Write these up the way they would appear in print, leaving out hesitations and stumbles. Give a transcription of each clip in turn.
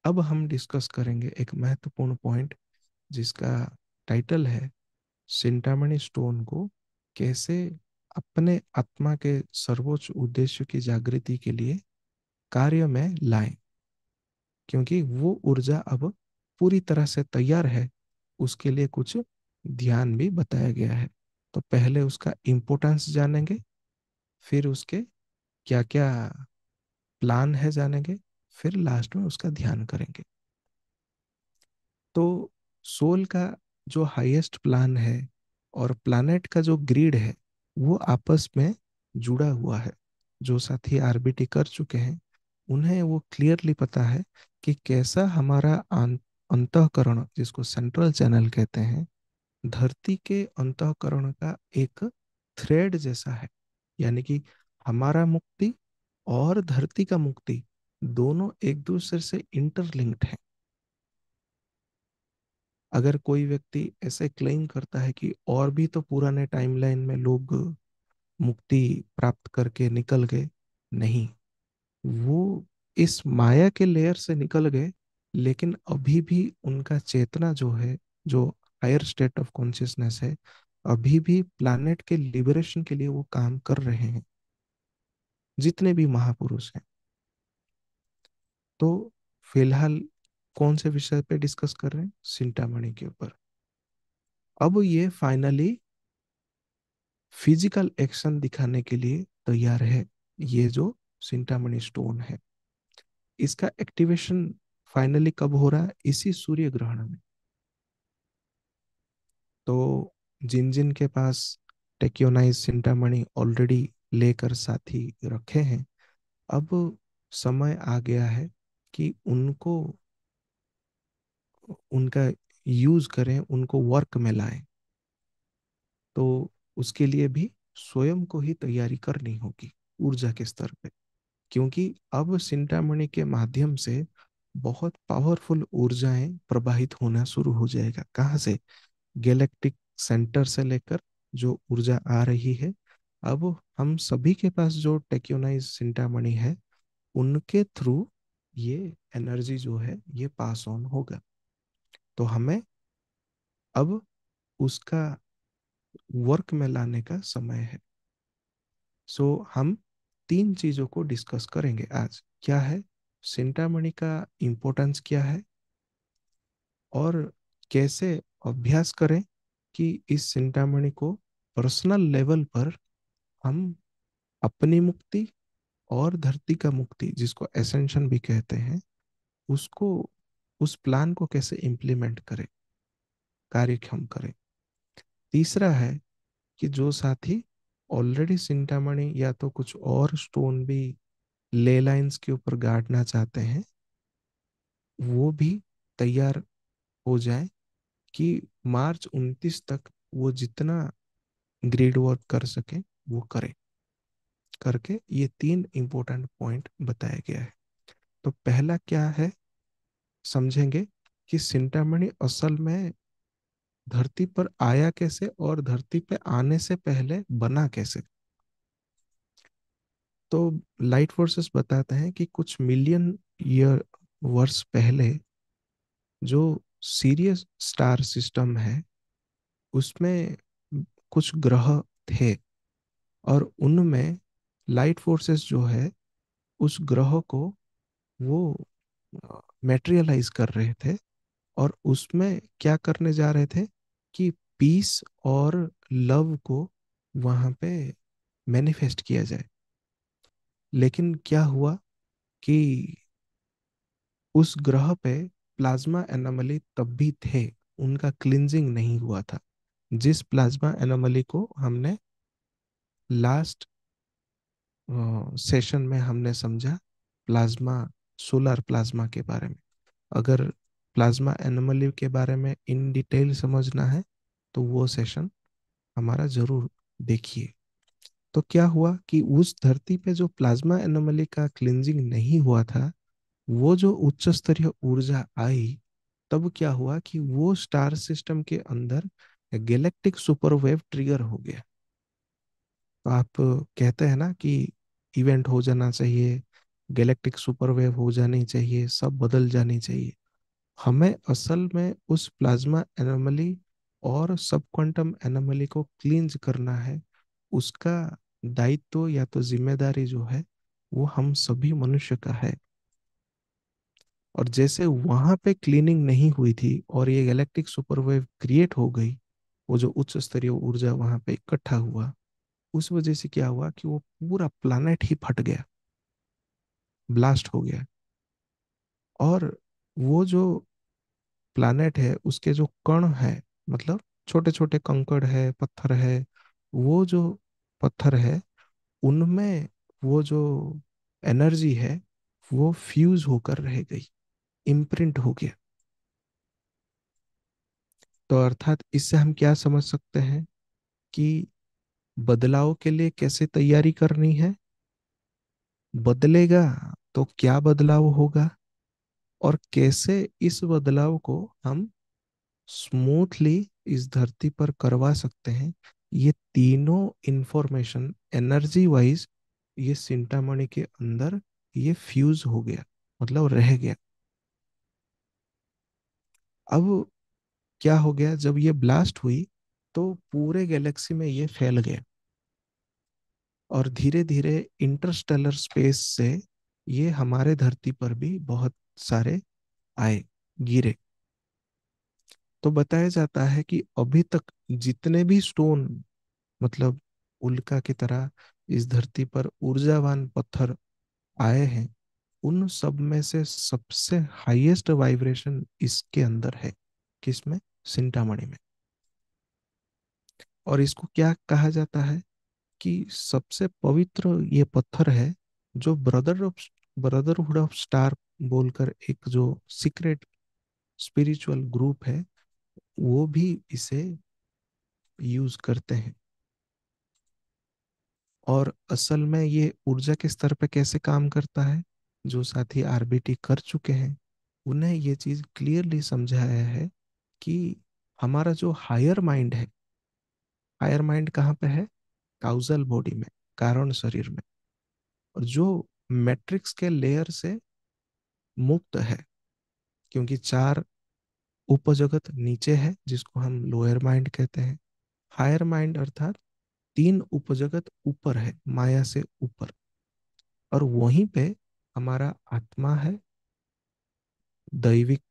अब हम डिस्कस करेंगे एक महत्वपूर्ण पॉइंट जिसका टाइटल है चिंतामणि स्टोन को कैसे अपने आत्मा के सर्वोच्च उद्देश्य की जागृति के लिए कार्य में लाएं, क्योंकि वो ऊर्जा अब पूरी तरह से तैयार है। उसके लिए कुछ ध्यान भी बताया गया है। तो पहले उसका इम्पोर्टेंस जानेंगे, फिर उसके क्या क्या प्लान है जानेंगे, फिर लास्ट में उसका ध्यान करेंगे। तो सोल का जो हाईएस्ट प्लान है और प्लैनेट का जो ग्रिड है वो आपस में जुड़ा हुआ है। जो साथी आरबीटी कर चुके हैं उन्हें वो क्लियरली पता है कि कैसा हमारा अंतःकरण, जिसको सेंट्रल चैनल कहते हैं, धरती के अंतःकरण का एक थ्रेड जैसा है। यानी कि हमारा मुक्ति और धरती का मुक्ति दोनों एक दूसरे से इंटरलिंक्ड है। अगर कोई व्यक्ति ऐसे क्लेम करता है कि और भी तो पुराने टाइमलाइन में लोग मुक्ति प्राप्त करके निकल गए, नहीं, वो इस माया के लेयर से निकल गए, लेकिन अभी भी उनका चेतना जो है, जो हायर स्टेट ऑफ कॉन्शियसनेस है, अभी भी प्लैनेट के लिबरेशन के लिए वो काम कर रहे हैं, जितने भी महापुरुष हैं। तो फिलहाल कौन से विषय पे डिस्कस कर रहे हैं? चिंतामणि के ऊपर। अब ये फाइनली फिजिकल एक्शन दिखाने के लिए तैयार है। ये जो चिंतामणि स्टोन है, इसका एक्टिवेशन फाइनली कब हो रहा है? इसी सूर्य ग्रहण में। तो जिन जिन के पास टेक्योनाइज चिंतामणि ऑलरेडी लेकर साथी रखे हैं, अब समय आ गया है कि उनको उनका यूज करें, उनको वर्क में लाएं। तो उसके लिए भी स्वयं को ही तैयारी करनी होगी ऊर्जा के स्तर पे, क्योंकि अब चिंतामणि के माध्यम से बहुत पावरफुल ऊर्जाएं प्रवाहित होना शुरू हो जाएगा। कहाँ से? गैलेक्टिक सेंटर से लेकर जो ऊर्जा आ रही है, अब हम सभी के पास जो टेक्योनाइज चिंतामणि है, उनके थ्रू ये एनर्जी जो है ये पास ऑन होगा। तो हमें अब उसका वर्क में लाने का समय है। सो हम तीन चीजों को डिस्कस करेंगे आज। क्या है चिंतामणि का इम्पोर्टेंस, क्या है, और कैसे अभ्यास करें कि इस चिंतामणि को पर्सनल लेवल पर हम अपनी मुक्ति और धरती का मुक्ति, जिसको एसेंशन भी कहते हैं, उसको, उस प्लान को कैसे इम्प्लीमेंट करें, कार्यक्षम करें। तीसरा है कि जो साथी ऑलरेडी चिंतामणि या तो कुछ और स्टोन भी ले लाइंस के ऊपर गाड़ना चाहते हैं, वो भी तैयार हो जाए कि मार्च 29 तक वो जितना ग्रिड वर्क कर सके वो करे। करके ये तीन इंपॉर्टेंट पॉइंट बताया गया है। तो पहला क्या है, समझेंगे कि चिंतामणि असल में धरती पर आया कैसे और धरती पे आने से पहले बना कैसे। तो लाइट फोर्सेस बताते हैं कि कुछ मिलियन ईयर वर्ष पहले जो सीरियस स्टार सिस्टम है उसमें कुछ ग्रह थे, और उनमें लाइट फोर्सेस जो है उस ग्रह को वो मेटेरियलाइज कर रहे थे, और उसमें क्या करने जा रहे थे कि पीस और लव को वहां पे मैनिफेस्ट किया जाए। लेकिन क्या हुआ कि उस ग्रह पे प्लाज्मा एनोमली तब भी थे, उनका क्लिनजिंग नहीं हुआ था। जिस प्लाज्मा एनोमली को हमने लास्ट सेशन में हमने समझा, प्लाज्मा, सोलर प्लाज्मा के बारे में। अगर प्लाज्मा एनोमली के बारे में इन डिटेल समझना है तो वो सेशन हमारा जरूर देखिए। तो क्या हुआ कि उस धरती पे जो प्लाज्मा एनोमली का क्लिनजिंग नहीं हुआ था, वो जो उच्च स्तरीय ऊर्जा आई, तब क्या हुआ कि वो स्टार सिस्टम के अंदर गैलेक्टिक सुपरवेव ट्रिगर हो गया। तो आप कहते हैं ना कि इवेंट हो जाना चाहिए, गैलेक्टिक सुपरवेव हो जानी चाहिए, सब बदल जानी चाहिए। हमें असल में उस प्लाज्मा एनोमली और सब क्वांटम एनोमली को क्लींज करना है। उसका दायित्व या तो जिम्मेदारी जो है वो हम सभी मनुष्य का है। और जैसे वहां पे क्लीनिंग नहीं हुई थी और ये गैलेक्टिक सुपरवेव क्रिएट हो गई, वो जो उच्च स्तरीय ऊर्जा वहां पे इकट्ठा हुआ, उस वजह से क्या हुआ कि वो पूरा प्लानट ही फट गया, ब्लास्ट हो गया। और वो जो प्लानट है उसके जो कण है, मतलब छोटे छोटे कंकड़ है, पत्थर है, वो जो पत्थर है उनमें वो जो एनर्जी है वो फ्यूज होकर रह गई, इम्प्रिंट हो गया। तो अर्थात इससे हम क्या समझ सकते हैं कि बदलाव के लिए कैसे तैयारी करनी है, बदलेगा तो क्या बदलाव होगा, और कैसे इस बदलाव को हम स्मूथली इस धरती पर करवा सकते हैं। ये तीनों इंफॉर्मेशन एनर्जी वाइज ये चिंतामणि के अंदर ये फ्यूज हो गया, मतलब रह गया। अब क्या हो गया, जब ये ब्लास्ट हुई तो पूरे गैलेक्सी में ये फैल गया और धीरे धीरे इंटरस्टेलर स्पेस से ये हमारे धरती पर भी बहुत सारे आए, गिरे। तो बताया जाता है कि अभी तक जितने भी स्टोन, मतलब उल्का की तरह इस धरती पर ऊर्जावान पत्थर आए हैं, उन सब में से सबसे हाईएस्ट वाइब्रेशन इसके अंदर है। किसमें? चिंतामणि में। और इसको क्या कहा जाता है कि सबसे पवित्र ये पत्थर है, जो ब्रदरहुड ऑफ स्टार बोलकर एक जो सीक्रेट स्पिरिचुअल ग्रुप है वो भी इसे यूज करते हैं। और असल में ये ऊर्जा के स्तर पे कैसे काम करता है, जो साथी आरबीटी कर चुके हैं उन्हें ये चीज क्लियरली समझाया है कि हमारा जो हायर माइंड है, हायर माइंड कहाँ पे है? काउजल बॉडी में, कारण शरीर में। और जो मैट्रिक्स के लेयर से मुक्त है, क्योंकि चार उपजगत नीचे है जिसको हम लोअर माइंड कहते हैं। हायर माइंड अर्थात तीन उपजगत ऊपर है, माया से ऊपर। और वहीं पे हमारा आत्मा है, दैविक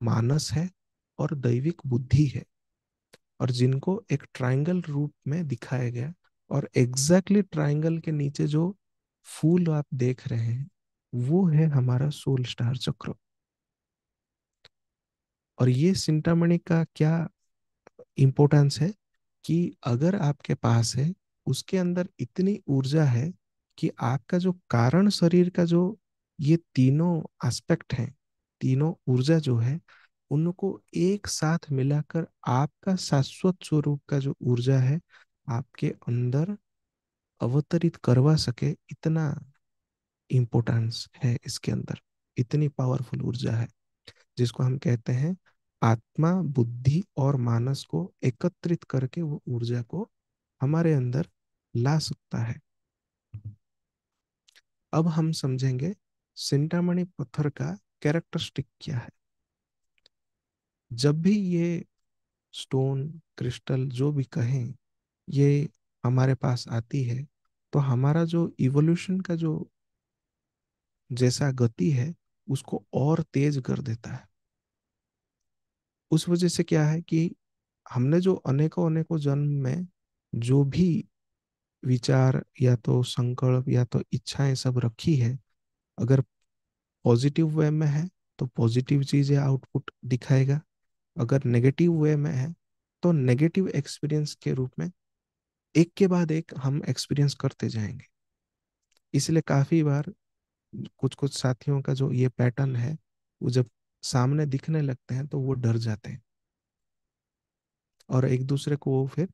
मानस है और दैविक बुद्धि है, और जिनको एक ट्रायंगल रूप में दिखाया गया। और एग्जैक्टली ट्रायंगल के नीचे जो फूल आप देख रहे हैं वो है हमारा सोल स्टार चक्र। और ये चिंतामणि का क्या इम्पोर्टेंस है कि अगर आपके पास है, उसके अंदर इतनी ऊर्जा है कि आपका जो कारण शरीर का जो ये तीनों एस्पेक्ट हैं, तीनों ऊर्जा जो है उनको एक साथ मिलाकर आपका शाश्वत स्वरूप का जो ऊर्जा है आपके अंदर अवतरित करवा सके, इतना इम्पोर्टेंस है इसके अंदर। इतनी पावरफुल ऊर्जा है जिसको हम कहते हैं आत्मा, बुद्धि और मानस को एकत्रित करके वो ऊर्जा को हमारे अंदर ला सकता है। अब हम समझेंगे चिंतामणि पत्थर का कैरेक्टरिस्टिक क्या है। जब भी ये स्टोन, क्रिस्टल जो भी कहें, ये हमारे पास आती है तो हमारा जो इवोल्यूशन का जो जैसा गति है उसको और तेज कर देता है। उस वजह से क्या है कि हमने जो अनेकों अनेकों जन्म में जो भी विचार या तो संकल्प या तो इच्छाएं सब रखी है, अगर पॉजिटिव वे में है तो पॉजिटिव चीजें आउटपुट दिखाएगा, अगर नेगेटिव वे में है तो नेगेटिव एक्सपीरियंस के रूप में एक के बाद एक हम एक्सपीरियंस करते जाएंगे। इसलिए काफी बार कुछ कुछ साथियों का जो ये पैटर्न है, वो जब सामने दिखने लगते हैं तो वो डर जाते हैं और एक दूसरे को वो फिर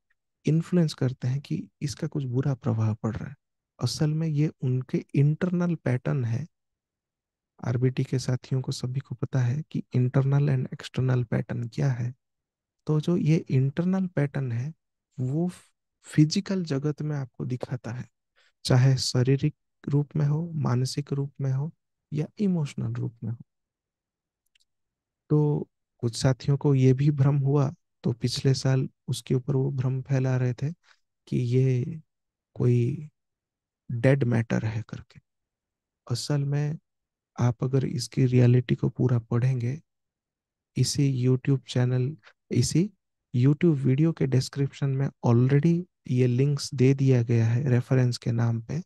इन्फ्लुएंस करते हैं कि इसका कुछ बुरा प्रभाव पड़ रहा है। असल में ये उनके इंटरनल पैटर्न है। आरबीटी के साथियों को सभी को पता है कि इंटरनल एंड एक्सटर्नल पैटर्न क्या है। तो जो ये इंटरनल पैटर्न है वो फिजिकल जगत में आपको दिखाता है, चाहे शारीरिक रूप में हो, मानसिक रूप में हो, या इमोशनल रूप में हो। तो कुछ साथियों को ये भी भ्रम हुआ, तो पिछले साल उसके ऊपर वो भ्रम फैला रहे थे कि ये कोई डेड मैटर है करके। असल में आप अगर इसकी रियलिटी को पूरा पढ़ेंगे, इसी यूट्यूब चैनल, इसी यूट्यूब वीडियो के डिस्क्रिप्शन में ऑलरेडी ये लिंक्स दे दिया गया है रेफरेंस के नाम पे।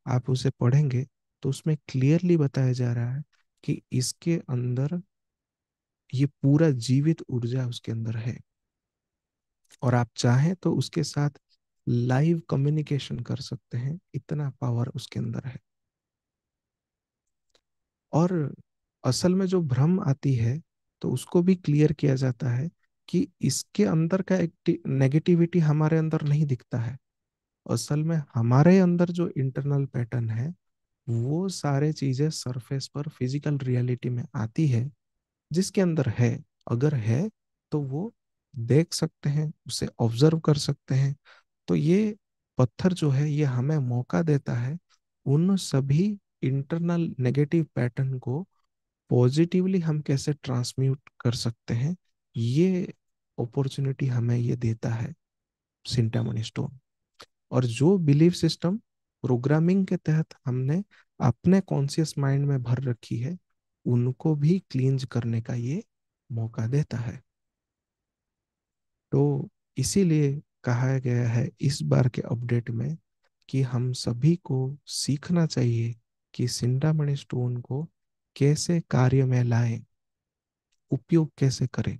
आप उसे पढ़ेंगे तो उसमें क्लियरली बताया जा रहा है कि इसके अंदर ये पूरा जीवित ऊर्जा उसके अंदर है, और आप चाहें तो उसके साथ लाइव कम्युनिकेशन कर सकते हैं, इतना पावर उसके अंदर है। और असल में जो भ्रम आती है, तो उसको भी क्लियर किया जाता है कि इसके अंदर का एक नेगेटिविटी हमारे अंदर नहीं दिखता है। असल में हमारे अंदर जो इंटरनल पैटर्न है, वो सारे चीजें सरफेस पर फिजिकल रियलिटी में आती है, जिसके अंदर है। अगर है तो वो देख सकते हैं, उसे ऑब्जर्व कर सकते हैं। तो ये पत्थर जो है, ये हमें मौका देता है उन सभी इंटरनल नेगेटिव पैटर्न को पॉजिटिवली हम कैसे ट्रांसम्यूट कर सकते हैं। ये अपॉर्चुनिटी हमें ये देता है सिंटामणि स्टोन। और जो बिलीफ सिस्टम प्रोग्रामिंग के तहत हमने अपने कॉन्शियस माइंड में भर रखी है, उनको भी क्लींज करने का ये मौका देता है। तो इसीलिए कहा गया है इस बार के अपडेट में कि हम सभी को सीखना चाहिए कि चिंतामणि स्टोन को कैसे कार्य में लाएं, उपयोग कैसे करें।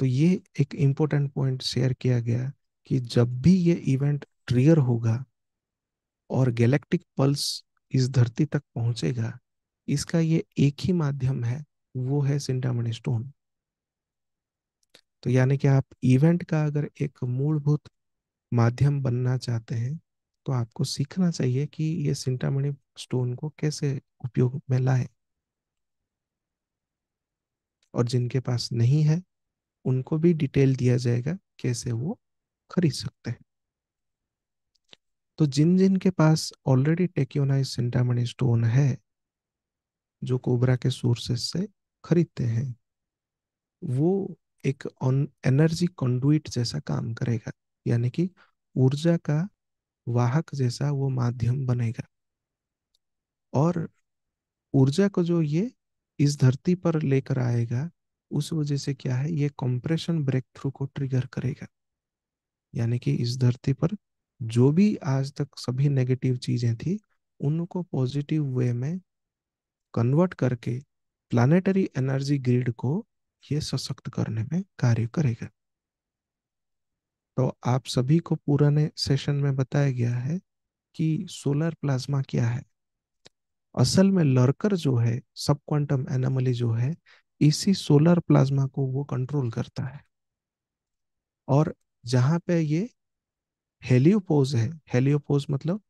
तो ये एक इम्पोर्टेंट पॉइंट शेयर किया गया कि जब भी ये इवेंट ट्रिगर होगा और गैलेक्टिक पल्स इस धरती तक पहुंचेगा, इसका ये एक ही माध्यम है, वो है चिंतामणि स्टोन। तो यानी कि आप इवेंट का अगर एक मूलभूत माध्यम बनना चाहते हैं, तो आपको सीखना चाहिए कि ये चिंतामणि स्टोन को कैसे उपयोग में लाएं। और जिनके पास नहीं है, उनको भी डिटेल दिया जाएगा कैसे वो खरीद सकते हैं। तो जिन जिन के पास ऑलरेडी टेक्योनाइज चिंतामणि स्टोन है, जो कोबरा के सोर्सेस से खरीदते हैं, वो एक एनर्जी कंडुइट जैसा काम करेगा, यानी कि ऊर्जा का वाहक जैसा वो माध्यम बनेगा। और ऊर्जा को जो ये इस धरती पर लेकर आएगा, उस वजह से क्या है, ये कंप्रेशन ब्रेक थ्रू को ट्रिगर करेगा। यानी कि इस धरती पर जो भी आज तक सभी नेगेटिव चीजें थी, उनको पॉजिटिव वे में कन्वर्ट करके प्लानेटरी एनर्जी ग्रिड को ये सशक्त करने में कार्य करेगा। तो आप सभी को पुराने सेशन में बताया गया है कि सोलर प्लाज्मा क्या है। असल में लर्कर जो है, सब क्वांटम एनोमली जो है, इसी सोलर प्लाज्मा को वो कंट्रोल करता है। और जहां पे ये हेलियोपोज है, हेलियोपोज मतलब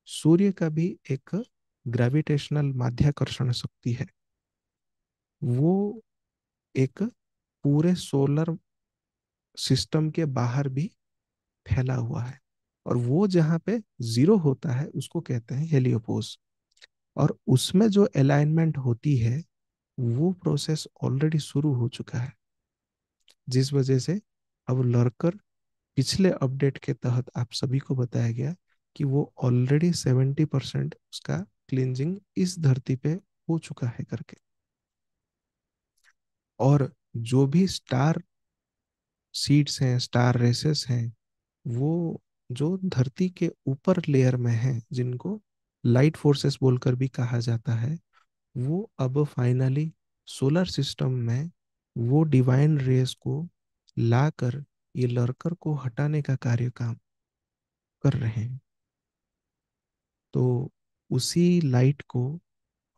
सूर्य का भी एक ग्रेविटेशनल माध्याकर्षण शक्ति है, वो एक पूरे सोलर सिस्टम के बाहर भी फैला हुआ है। और वो जहाँ पे जीरो होता है, उसको कहते हैं हेलियोपोज। और उसमें जो अलाइनमेंट होती है, वो प्रोसेस ऑलरेडी शुरू हो चुका है, जिस वजह से अब लर्कर पिछले अपडेट के तहत आप सभी को बताया गया कि वो ऑलरेडी 70% उसका क्लींजिंग इस धरती पे हो चुका है करके। और जो भी स्टार सीड्स हैं, स्टार रेसेस हैं, वो जो धरती के ऊपर लेयर में हैं, जिनको लाइट फोर्सेस बोलकर भी कहा जाता है, वो अब फाइनली सोलर सिस्टम में वो डिवाइन रेस को लाकर ये लर्कर को हटाने का कार्य काम कर रहे हैं। तो उसी लाइट को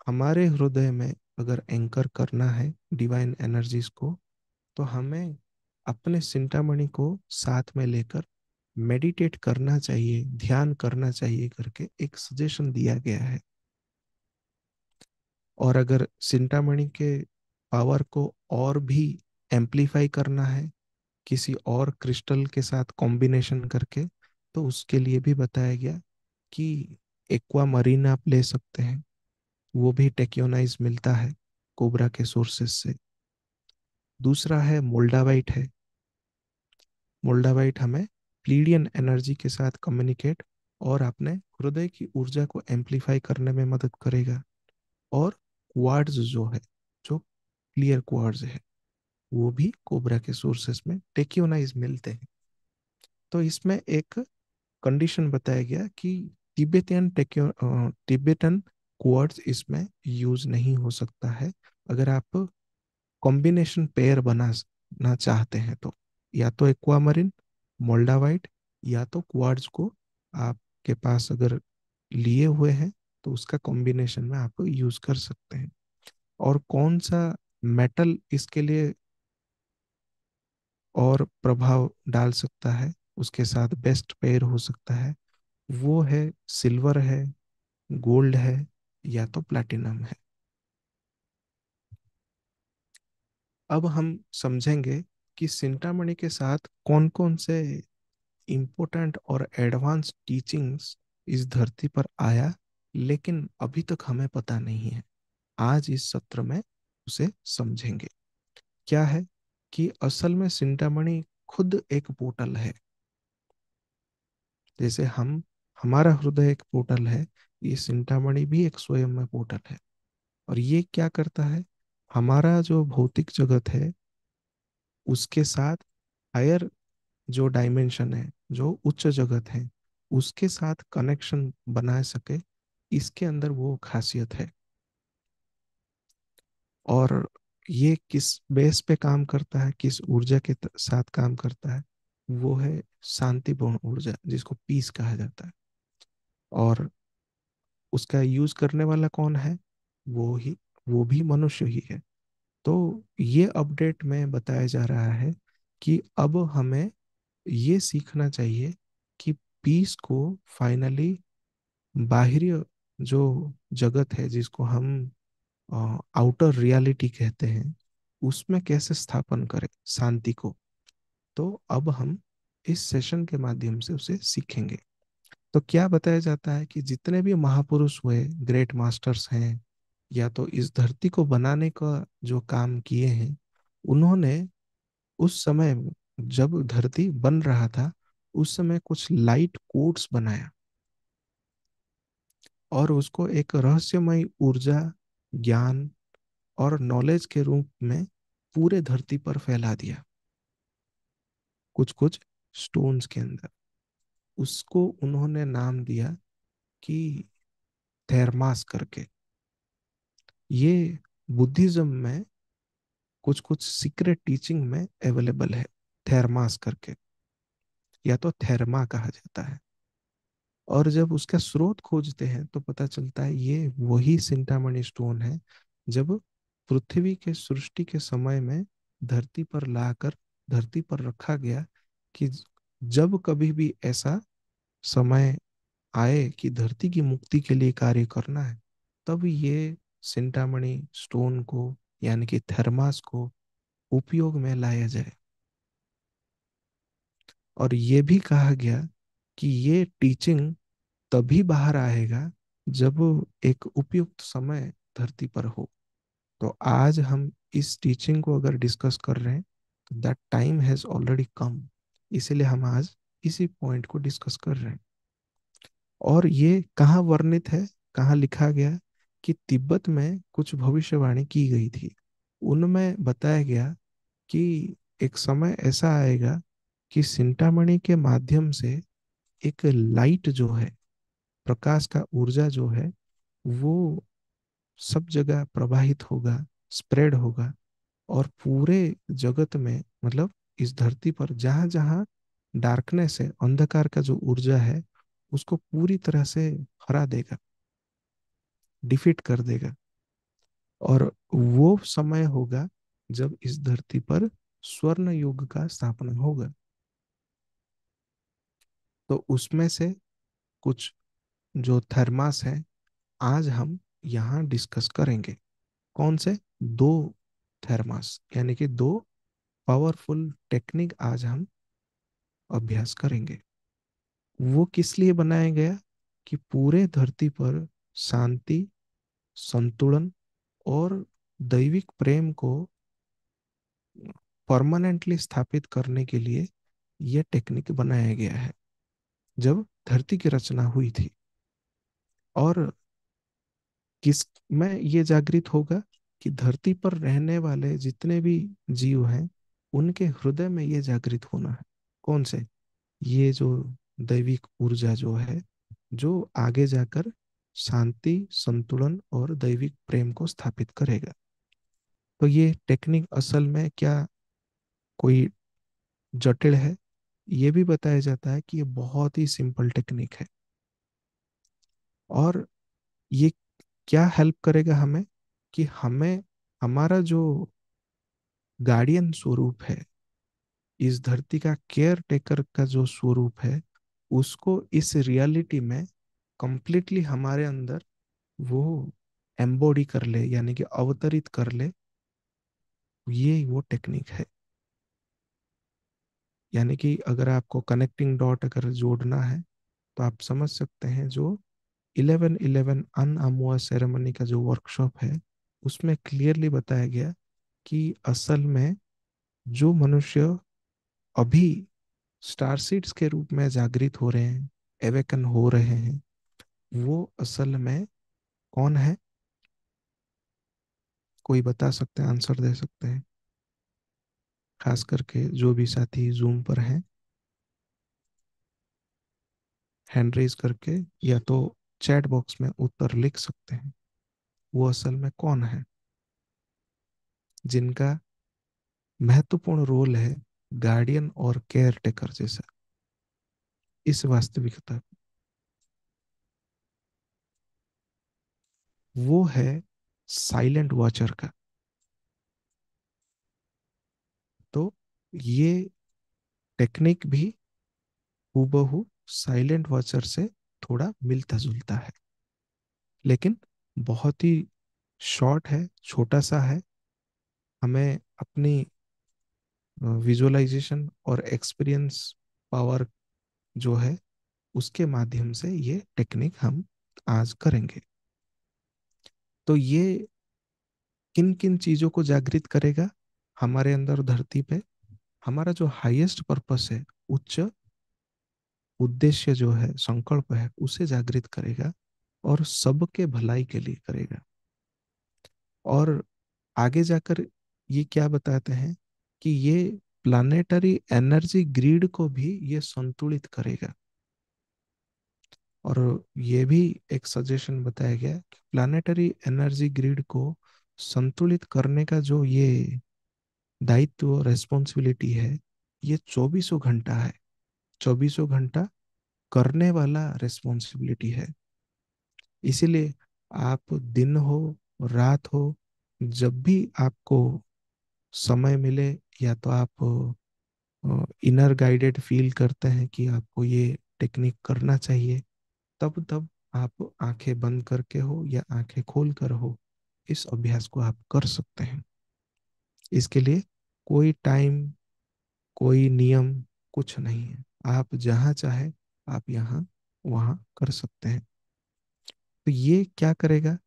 हमारे हृदय में अगर एंकर करना है, डिवाइन एनर्जीज को, तो हमें अपने चिंतामणि को साथ में लेकर मेडिटेट करना चाहिए, ध्यान करना चाहिए करके एक सजेशन दिया गया है। और अगर चिंतामणि के पावर को और भी एम्पलीफाई करना है, किसी और क्रिस्टल के साथ कॉम्बिनेशन करके, तो उसके लिए भी बताया गया कि एक्वा मरीन आप ले सकते हैं, वो भी टेक्योनाइज मिलता है कोबरा के सोर्सेस से। दूसरा है मोल्डावाइट है। मोल्डावाइट हमें प्लीडियन एनर्जी के साथ कम्युनिकेट और अपने हृदय की ऊर्जा को एम्पलीफाई करने में मदद करेगा। और क्वार्ट्ज जो है, जो क्लियर क्वार्ट्ज है, वो भी कोबरा के सोर्सेस में टेक्योनाइज मिलते हैं। तो इसमें एक कंडीशन बताया गया कि तिब्बतन क्वार्ट्ज इसमें यूज नहीं हो सकता है। अगर आप कॉम्बिनेशन पेयर बनाना चाहते हैं तो या तो एक्वामरीन, मोल्डावाइट, या तो क्वार्ट्ज को आपके पास अगर लिए हुए हैं तो उसका कॉम्बिनेशन में आप यूज कर सकते हैं। और कौन सा मेटल इसके लिए और प्रभाव डाल सकता है, उसके साथ बेस्ट पेयर हो सकता है, वो है सिल्वर है, गोल्ड है, या तो प्लैटिनम है। अब हम समझेंगे कि चिंतामणि के साथ कौन कौन से इम्पोर्टेंट और एडवांस टीचिंग्स इस धरती पर आया, लेकिन अभी तक हमें पता नहीं है। आज इस सत्र में उसे समझेंगे। क्या है कि असल में चिंतामणि खुद एक पोर्टल है। जैसे हम, हमारा हृदय एक पोर्टल है, ये चिंतामणि भी एक स्वयं में पोर्टल है। और ये क्या करता है, हमारा जो भौतिक जगत है उसके साथ हायर जो डायमेंशन है, जो उच्च जगत है, उसके साथ कनेक्शन बना सके, इसके अंदर वो खासियत है। और ये किस बेस पे काम करता है, किस ऊर्जा के साथ काम करता है, वो है शांतिपूर्ण ऊर्जा, जिसको पीस कहा जाता है। और उसका यूज करने वाला कौन है, वो ही, वो भी मनुष्य ही है। तो ये अपडेट में बताया जा रहा है कि अब हमें ये सीखना चाहिए कि पीस को फाइनली बाहरी जो जगत है, जिसको हम आउटर रियलिटी कहते हैं, उसमें कैसे स्थापन करें शांति को। तो अब हम इस सेशन के माध्यम से उसे सीखेंगे। तो क्या बताया जाता है कि जितने भी महापुरुष हुए, ग्रेट मास्टर्स हैं, या तो इस धरती को बनाने का जो काम किए हैं, उन्होंने उस समय जब धरती बन रहा था, उस समय कुछ लाइट कोड्स बनाया और उसको एक रहस्यमय ऊर्जा, ज्ञान और नॉलेज के रूप में पूरे धरती पर फैला दिया, कुछ कुछ स्टोन्स के अंदर। उसको उन्होंने नाम दिया कि थेरमास करके। ये बुद्धिज्म में कुछ कुछ सीक्रेट टीचिंग में अवेलेबल है, थेरमास करके, या तो थेरमा कहा जाता है। और जब उसका स्रोत खोजते हैं तो पता चलता है ये वही चिंतामणि स्टोन है, जब पृथ्वी के सृष्टि के समय में धरती पर लाकर धरती पर रखा गया कि जब कभी भी ऐसा समय आए कि धरती की मुक्ति के लिए कार्य करना है, तब ये चिंतामणि स्टोन को, यानी कि थर्मास को उपयोग में लाया जाए। और ये भी कहा गया कि ये टीचिंग तभी बाहर आएगा जब एक उपयुक्त समय धरती पर हो। तो आज हम इस टीचिंग को अगर डिस्कस कर रहे हैं तो दैट टाइम हैज ऑलरेडी कम। इसीलिए हम आज इसी पॉइंट को डिस्कस कर रहे हैं। और ये कहाँ वर्णित है, कहाँ लिखा गया कि तिब्बत में कुछ भविष्यवाणी की गई थी। उनमें बताया गया कि एक समय ऐसा आएगा कि चिंतामणि के माध्यम से एक लाइट जो है, प्रकाश का ऊर्जा जो है, वो सब जगह प्रवाहित होगा, स्प्रेड होगा। और पूरे जगत में, मतलब इस धरती पर जहां जहां डार्कनेस है, अंधकार का जो ऊर्जा है, उसको पूरी तरह से हरा देगा, डिफीट कर देगा। और वो समय होगा जब इस धरती पर स्वर्ण युग का स्थापना होगा। तो उसमें से कुछ जो थर्मास है, आज हम यहाँ डिस्कस करेंगे। कौन से? दो थर्मास, यानी कि दो पावरफुल टेक्निक आज हम अभ्यास करेंगे। वो किस लिए बनाया गया? कि पूरे धरती पर शांति, संतुलन और दैविक प्रेम को परमानेंटली स्थापित करने के लिए यह टेक्निक बनाया गया है जब धरती की रचना हुई थी। और किस में ये जागृत होगा कि धरती पर रहने वाले जितने भी जीव हैं उनके हृदय में ये जागृत होना है। कौन से? ये जो दैविक ऊर्जा जो है, जो आगे जाकर शांति, संतुलन और दैविक प्रेम को स्थापित करेगा। तो ये टेक्निक असल में क्या कोई जटिल है? ये भी बताया जाता है कि ये बहुत ही सिंपल टेक्निक है। और ये क्या हेल्प करेगा हमें कि हमें हमारा जो गार्डियन स्वरूप है, इस धरती का केयर टेकर का जो स्वरूप है, उसको इस रियलिटी में कंप्लीटली हमारे अंदर वो एम्बॉडी कर ले, यानी कि अवतरित कर ले। ये वो टेक्निक है। यानी कि अगर आपको कनेक्टिंग डॉट अगर जोड़ना है तो आप समझ सकते हैं, जो 11/11 अन अमुआ सेरेमनी का जो वर्कशॉप है उसमें क्लियरली बताया गया कि असल में जो मनुष्य अभी स्टार सीड्स के रूप में जागृत हो रहे हैं, एवेकन हो रहे हैं, वो असल में कौन है? कोई बता सकते हैं, आंसर दे सकते हैं? खास करके जो भी साथी जूम पर हैं, हैंड रेज करके या तो चैट बॉक्स में उत्तर लिख सकते हैं। वो असल में कौन है जिनका महत्वपूर्ण रोल है गार्डियन और केयर टेकर जैसा इस वास्तविकता? वो है साइलेंट वॉचर का। तो ये टेक्निक भी हूबहू साइलेंट वॉचर से थोड़ा मिलता जुलता है, लेकिन बहुत ही शॉर्ट है, छोटा सा है। हमें अपनी विजुअलाइजेशन और एक्सपीरियंस पावर जो है उसके माध्यम से ये टेक्निक हम आज करेंगे। तो ये किन किन चीजों को जागृत करेगा हमारे अंदर धरती पे? हमारा जो हाईएस्ट पर्पस है, उच्च उद्देश्य जो है, संकल्प है, उसे जागृत करेगा और सबके भलाई के लिए करेगा। और आगे जाकर ये क्या बताते हैं कि ये प्लानेटरी एनर्जी ग्रिड को भी ये संतुलित करेगा। और ये भी एक सजेशन बताया गया कि प्लानेटरी एनर्जी ग्रिड को संतुलित करने का जो ये दायित्व, रेस्पॉन्सिबिलिटी है, ये 2400 घंटा है। 2400 घंटा करने वाला रेस्पॉन्सिबिलिटी है। इसीलिए आप दिन हो, रात हो, जब भी आपको समय मिले, या तो आप इनर गाइडेड फील करते हैं कि आपको ये टेक्निक करना चाहिए, तब तब आप आंखें बंद करके हो या आंखें खोल कर हो, इस अभ्यास को आप कर सकते हैं। इसके लिए कोई टाइम, कोई नियम कुछ नहीं है। आप जहाँ चाहे आप यहाँ वहाँ कर सकते हैं। तो ये क्या करेगा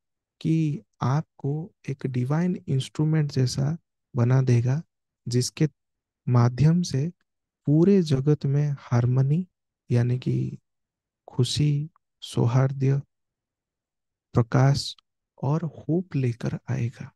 कि आपको एक डिवाइन इंस्ट्रूमेंट जैसा बना देगा, जिसके माध्यम से पूरे जगत में हार्मनी, यानी कि खुशी, सौहार्द, प्रकाश और होप लेकर आएगा।